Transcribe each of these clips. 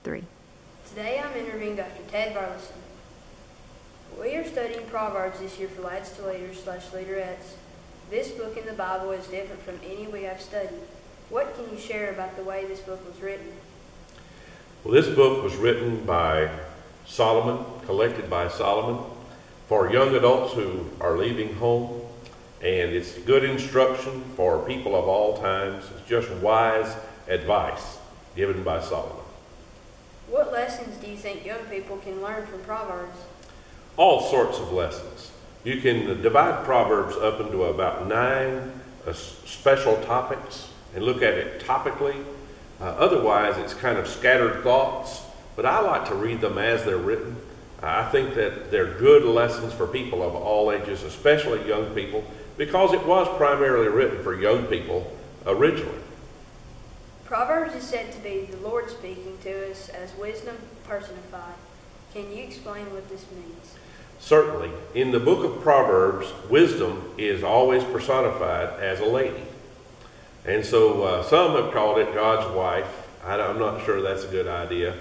3. Today I'm interviewing Dr. Ted Burleson. We are studying Proverbs this year for Lads to Leaders / Leaderettes. This book in the Bible is different from any we have studied. What can you share about the way this book was written? Well, this book was written by Solomon, collected by Solomon, for young adults who are leaving home. And it's good instruction for people of all times. It's just wise advice given by Solomon. What lessons do you think young people can learn from Proverbs? All sorts of lessons. You can divide Proverbs up into about 9 special topics and look at it topically. Otherwise, it's kind of scattered thoughts, but I like to read them as they're written. I think that they're good lessons for people of all ages, especially young people, because it was primarily written for young people originally. Proverbs is said to be the Lord speaking to us as wisdom personified. Can you explain what this means? Certainly. In the book of Proverbs, wisdom is always personified as a lady. And so some have called it God's wife. I'm not sure that's a good idea.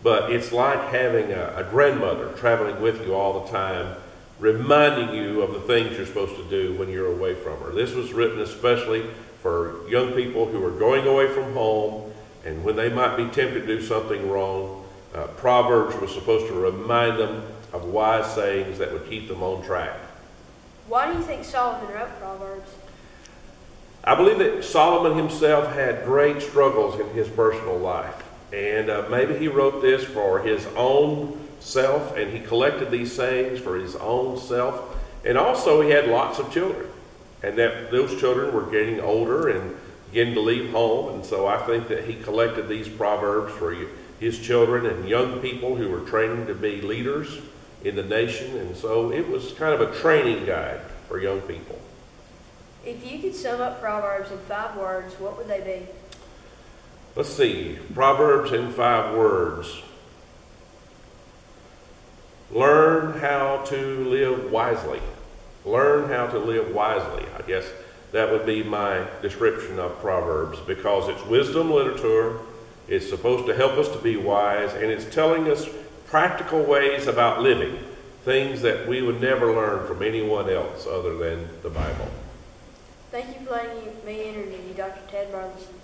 But it's like having a grandmother traveling with you all the time, reminding you of the things you're supposed to do when you're away from her. This was written especially for young people who are going away from home, and when they might be tempted to do something wrong, Proverbs was supposed to remind them of wise sayings that would keep them on track. Why do you think Solomon wrote Proverbs? I believe that Solomon himself had great struggles in his personal life. And maybe he wrote this for his own self, and he collected these sayings for his own self. And also he had lots of children, and that those children were getting older and beginning to leave home. And so I think that he collected these proverbs for his children and young people who were training to be leaders in the nation. And so it was kind of a training guide for young people. If you could sum up Proverbs in 5 words, what would they be? Let's see, Proverbs in 5 words. Learn how to live wisely. Learn how to live wisely. I guess that would be my description of Proverbs, because it's wisdom literature. It's supposed to help us to be wise, and it's telling us practical ways about living, things that we would never learn from anyone else other than the Bible. Thank you for letting me interview you, Dr. Ted Burleson.